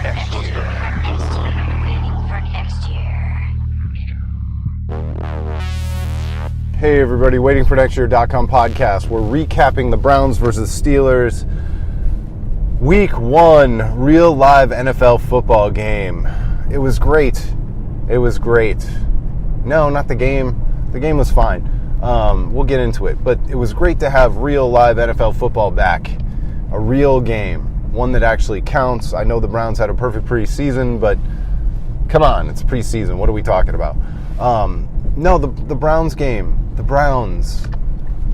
Hey everybody, waitingfornextyear.com podcast. We're recapping the Browns versus Steelers Week 1 real live NFL football game. It was great. No, not the game. The game was fine. We'll get into it. But it was great to have real live NFL football back. A real game. One that actually counts. I know the Browns had a perfect preseason, but come on, it's preseason. What are we talking about? No, the Browns game. The Browns.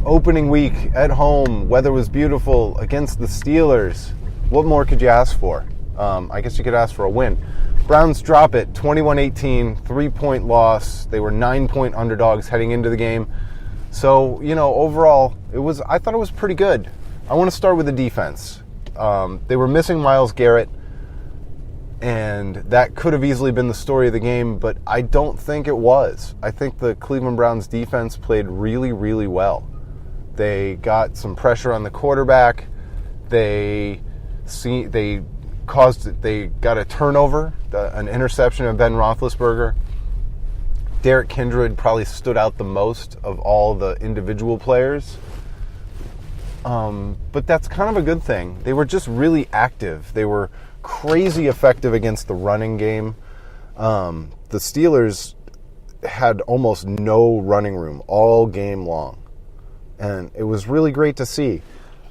Opening week at home. Weather was beautiful against the Steelers. What more could you ask for? I guess you could ask for a win. Browns drop it 21-18, 3-point loss. They were 9-point underdogs heading into the game. So, overall, I thought it was pretty good. I want to start with the defense. They were missing Myles Garrett, and that could have easily been the story of the game, but I don't think it was. I think the Cleveland Browns defense played really, really well. They got some pressure on the quarterback. They got a turnover, an interception of Ben Roethlisberger. Derek Kindred probably stood out the most of all the individual players. But that's kind of a good thing. They were just really active. They were crazy effective against the running game. The Steelers had almost no running room all game long. And it was really great to see.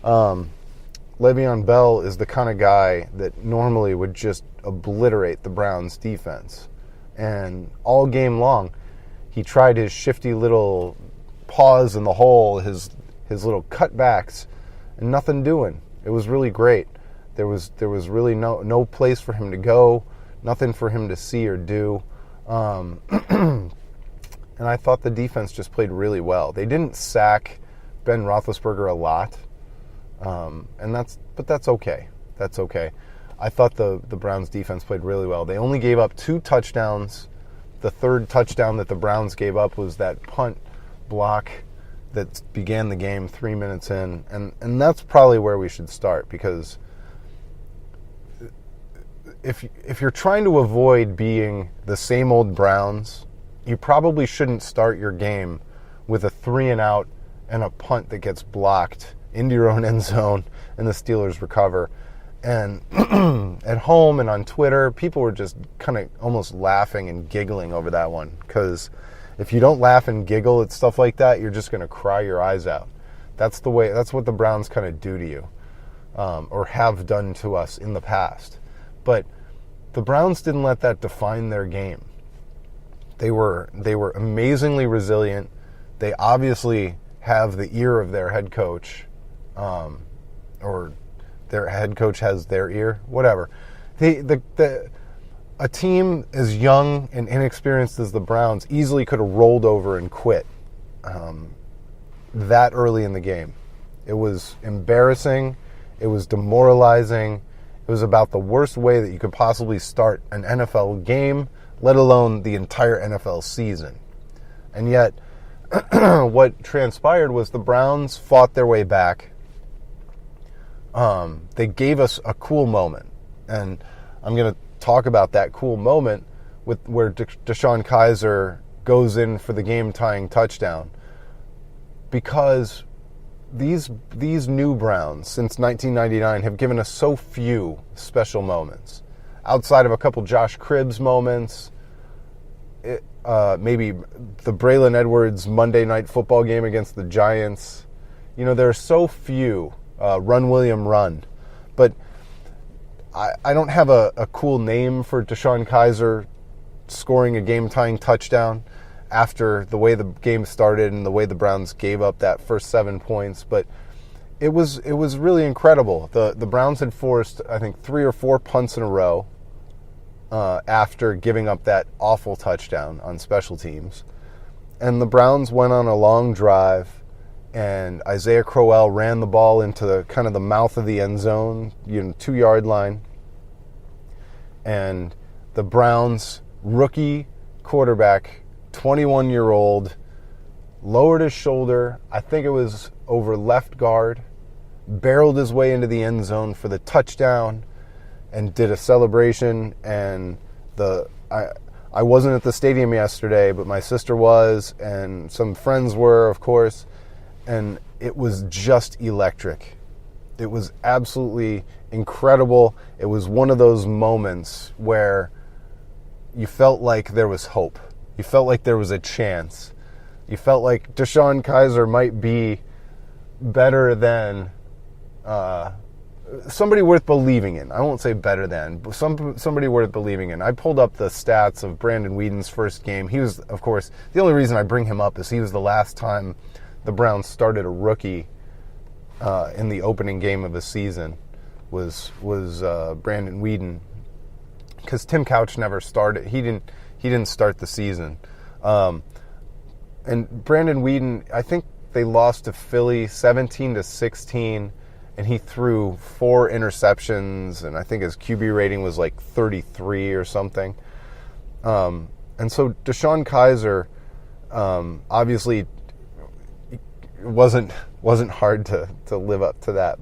Le'Veon Bell is the kind of guy that normally would just obliterate the Browns defense. And all game long, he tried his shifty little paws in the hole, his little cutbacks, and nothing doing. It was really great. There was really no place for him to go, nothing for him to see or do. And I thought the defense just played really well. They didn't sack Ben Roethlisberger a lot. But that's okay. That's okay. I thought the Browns defense played really well. They only gave up 2 touchdowns. The third touchdown that the Browns gave up was that punt block that began the game 3 minutes in. And that's probably where we should start, because if you're trying to avoid being the same old Browns, you probably shouldn't start your game with a 3-and-out and a punt that gets blocked into your own end zone and the Steelers recover. And at home and on Twitter, people were just kind of almost laughing and giggling over that one, because if you don't laugh and giggle at stuff like that, you're just going to cry your eyes out. That's what the Browns kind of do to you, or have done to us in the past. But the Browns didn't let that define their game. They were amazingly resilient. They obviously have the ear of their head coach, or their head coach has their ear, whatever. A team as young and inexperienced as the Browns easily could have rolled over and quit that early in the game. It was embarrassing. It was demoralizing. It was about the worst way that you could possibly start an NFL game, let alone the entire NFL season. And yet, what transpired was the Browns fought their way back. They gave us a cool moment. And I'm going to talk about that cool moment where DeShone Kizer goes in for the game-tying touchdown. Because these new Browns since 1999 have given us so few special moments. Outside of a couple Josh Cribbs moments, maybe the Braylon Edwards Monday Night Football game against the Giants. There are so few Run William Run. But I don't have a cool name for DeShone Kizer scoring a game-tying touchdown after the way the game started and the way the Browns gave up that first 7 points. But it was really incredible. The Browns had forced, I think, 3 or 4 punts in a row after giving up that awful touchdown on special teams. And the Browns went on a long drive, and Isaiah Crowell ran the ball into the mouth of the end zone, 2-yard line. And the Browns rookie quarterback, 21-year-old, lowered his shoulder, I think it was over left guard, barreled his way into the end zone for the touchdown, and did a celebration. And I wasn't at the stadium yesterday, but my sister was, and some friends were, of course, and it was just electric. It was absolutely incredible. It was one of those moments where you felt like there was hope. You felt like there was a chance. You felt like DeShone Kizer might be better than somebody worth believing in. I won't say better than, but somebody worth believing in. I pulled up the stats of Brandon Weeden's first game. He was, of course, the only reason I bring him up is he was the last time the Browns started a rookie in the opening game of the season was Brandon Weeden, because Tim Couch never started. He didn't start the season. And Brandon Weeden, I think they lost to Philly 17-16, and he threw 4 interceptions, and I think his QB rating was like 33 or something. And so DeShone Kizer, obviously, it wasn't hard to live up to that,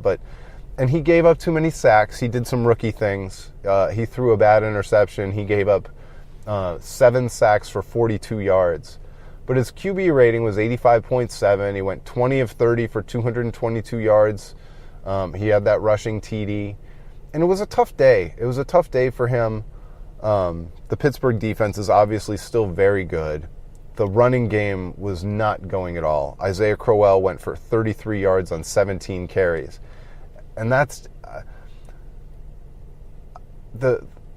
and he gave up too many sacks. He did some rookie things. He threw a bad interception. He gave up 7 sacks for 42 yards. But his QB rating was 85.7. He went 20 of 30 for 222 yards. He had that rushing TD. And it was a tough day. It was a tough day for him. The Pittsburgh defense is obviously still very good. The running game was not going at all. Isaiah Crowell went for 33 yards on 17 carries. And that's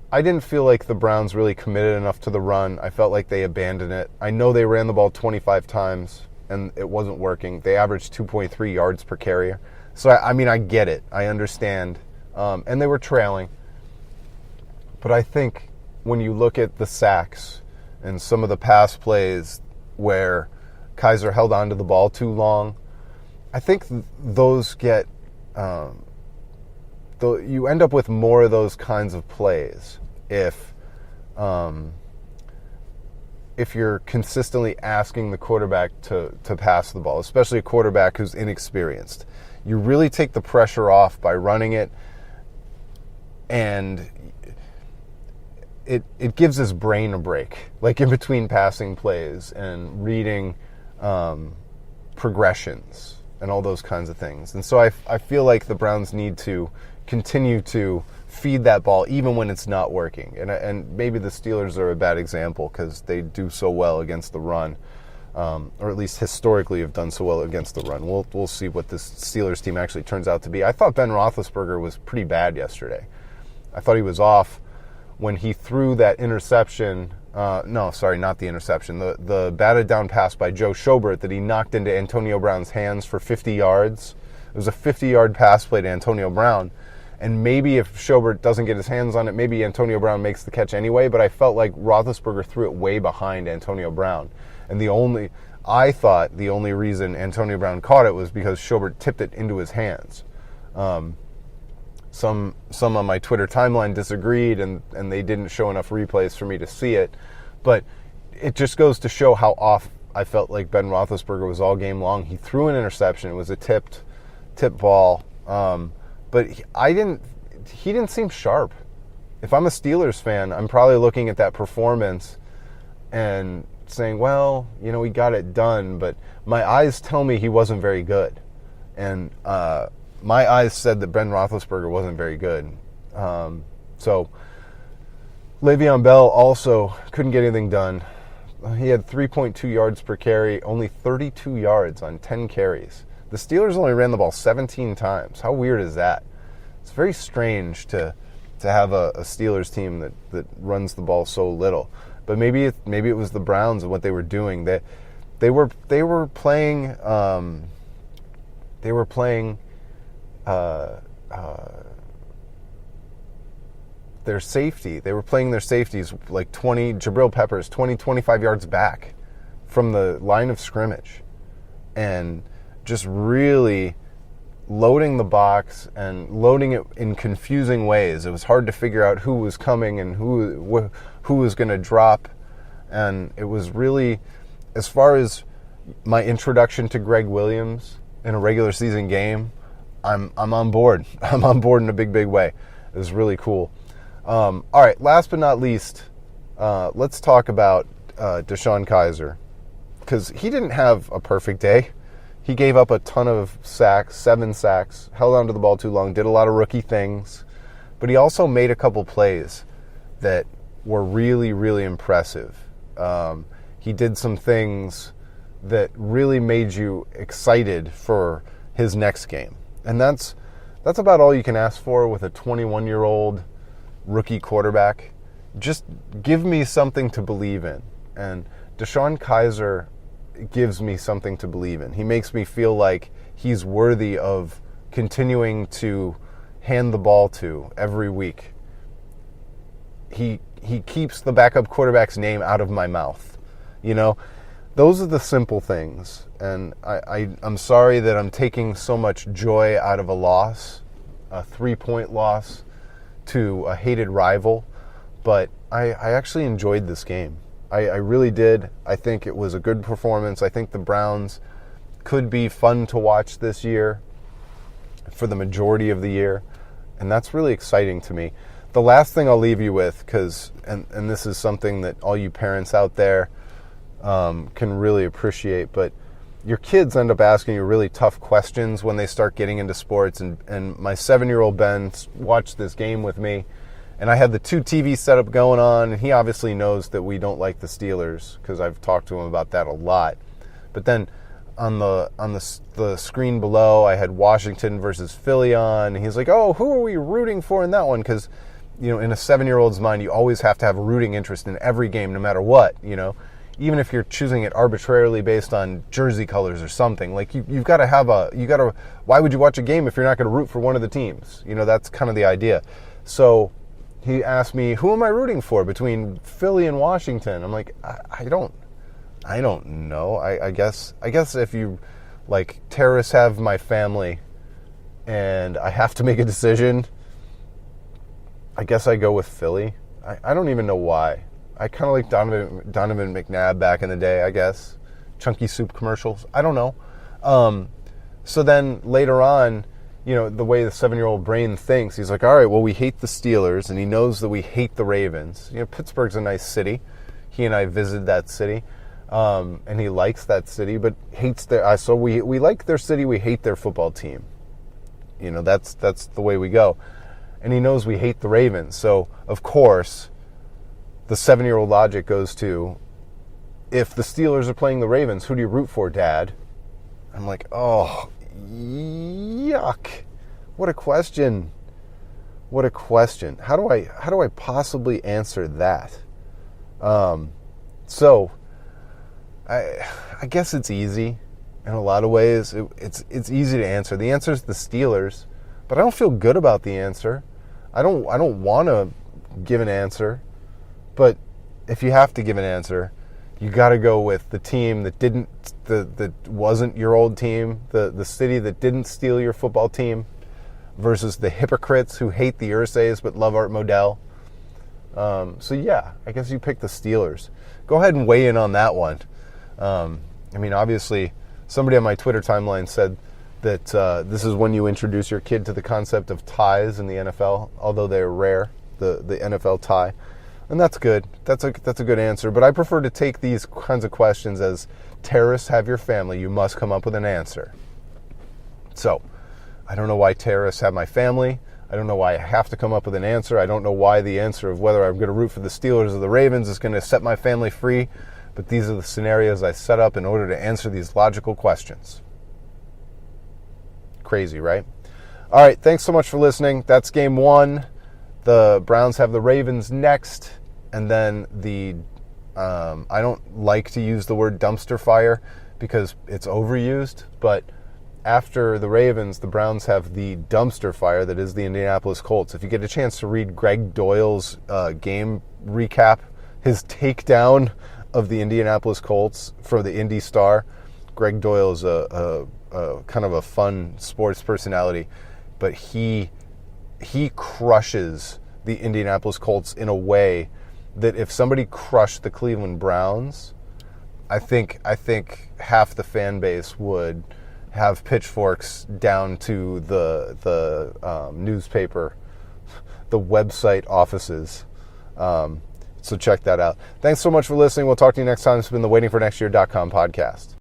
I didn't feel like the Browns really committed enough to the run. I felt like they abandoned it. I know they ran the ball 25 times, and it wasn't working. They averaged 2.3 yards per carry. So, I mean, I get it. I understand. And they were trailing. But I think when you look at the sacks and some of the pass plays where Kizer held onto the ball too long, I think those get... you end up with more of those kinds of plays if you're consistently asking the quarterback to pass the ball, especially a quarterback who's inexperienced. You really take the pressure off by running it, and it gives his brain a break, like in between passing plays and reading progressions and all those kinds of things. And so I feel like the Browns need to continue to feed that ball even when it's not working. And maybe the Steelers are a bad example because they do so well against the run, or at least historically have done so well against the run. We'll see what this Steelers team actually turns out to be. I thought Ben Roethlisberger was pretty bad yesterday. I thought he was off when he threw that interception. No, sorry, not the interception. The batted down pass by Joe Schobert that he knocked into Antonio Brown's hands for 50 yards. It was a 50-yard pass play to Antonio Brown. And maybe if Schobert doesn't get his hands on it, maybe Antonio Brown makes the catch anyway. But I felt like Roethlisberger threw it way behind Antonio Brown. And I thought the only reason Antonio Brown caught it was because Schobert tipped it into his hands. Some on my Twitter timeline disagreed, and they didn't show enough replays for me to see it. But it just goes to show how off I felt like Ben Roethlisberger was all game long. He threw an interception. It was a tipped ball. But he didn't seem sharp. If I'm a Steelers fan, I'm probably looking at that performance and saying, well, he got it done, but my eyes tell me he wasn't very good. And my eyes said that Ben Roethlisberger wasn't very good. So Le'Veon Bell also couldn't get anything done. He had 3.2 yards per carry, only 32 yards on 10 carries. The Steelers only ran the ball 17 times. How weird is that? It's very strange to have a Steelers team that runs the ball so little. But maybe it was the Browns and what they were doing. They were playing their safety. They were playing their safeties like Jabril Peppers 25 yards back from the line of scrimmage, and just really loading the box and loading it in confusing ways. It was hard to figure out who was coming and who was going to drop. And it was really, as far as my introduction to Greg Williams in a regular season game, I'm on board. I'm on board in a big way. It was really cool. All right, last but not least, let's talk about DeShone Kizer, because he didn't have a perfect day. He gave up a ton of sacks, 7 sacks, held onto the ball too long, did a lot of rookie things, but he also made a couple plays that were really, really impressive. He did some things that really made you excited for his next game. And that's about all you can ask for with a 21-year-old rookie quarterback. Just give me something to believe in. And DeShone Kizer gives me something to believe in. He makes me feel like he's worthy of continuing to hand the ball to every week. He keeps the backup quarterback's name out of my mouth. You know, those are the simple things. And I'm sorry that I'm taking so much joy out of a loss, a 3-point loss to a hated rival. But I actually enjoyed this game. I really did. I think it was a good performance. I think the Browns could be fun to watch this year for the majority of the year. And that's really exciting to me. The last thing I'll leave you with, and this is something that all you parents out there can really appreciate, but your kids end up asking you really tough questions when they start getting into sports. And my 7-year-old Ben watched this game with me, and I had the 2 TV setup going on, and he obviously knows that we don't like the Steelers because I've talked to him about that a lot. But then on the screen below, I had Washington versus Philly on, and he's like, "Oh, who are we rooting for in that one?" Because, you know, in a 7-year-old's mind, you always have to have a rooting interest in every game, no matter what, you know. Even if you're choosing it arbitrarily based on jersey colors or something, like you've got to why would you watch a game if you're not going to root for one of the teams? You know, that's kind of the idea. So he asked me, who am I rooting for between Philly and Washington? I'm like, I don't know. I guess if you, like, terrorists have my family and I have to make a decision, I guess I go with Philly. I don't even know why. I kind of like Donovan McNabb back in the day, I guess. Chunky Soup commercials. I don't know. So then later on, you know, the way the 7-year-old brain thinks, he's like, all right, well, we hate the Steelers, and he knows that we hate the Ravens. You know, Pittsburgh's a nice city. He and I visited that city, and he likes that city, but hates so we like their city, we hate their football team. You know, that's the way we go. And he knows we hate the Ravens. So, of course, the 7-year-old logic goes to, if the Steelers are playing the Ravens, who do you root for, Dad? I'm like, oh, yuck. What a question. What a question. How do I possibly answer that? So I guess it's easy in a lot of ways. It's easy to answer. The answer is the Steelers, but I don't feel good about the answer. I don't want to give an answer. But if you have to give an answer, you got to go with the team that wasn't your old team, the city that didn't steal your football team, versus the hypocrites who hate the Ursays but love Art Modell. So yeah, I guess you pick the Steelers. Go ahead and weigh in on that one. I mean, obviously, somebody on my Twitter timeline said that this is when you introduce your kid to the concept of ties in the NFL, although they're rare, the NFL tie. And that's good. That's a good answer. But I prefer to take these kinds of questions as terrorists have your family. You must come up with an answer. So, I don't know why terrorists have my family. I don't know why I have to come up with an answer. I don't know why the answer of whether I'm going to root for the Steelers or the Ravens is going to set my family free. But these are the scenarios I set up in order to answer these logical questions. Crazy, right? All right, thanks so much for listening. That's game 1. The Browns have the Ravens next, and then I don't like to use the word dumpster fire because it's overused, but after the Ravens, the Browns have the dumpster fire that is the Indianapolis Colts. If you get a chance to read Greg Doyle's game recap, his takedown of the Indianapolis Colts for the Indy Star, Greg Doyle is a kind of a fun sports personality, but he crushes the Indianapolis Colts in a way that if somebody crushed the Cleveland Browns, I think half the fan base would have pitchforks down to the newspaper the website offices. So check that out. Thanks so much for listening. We'll talk to you next time. This has been the waitingfornextyear.com podcast.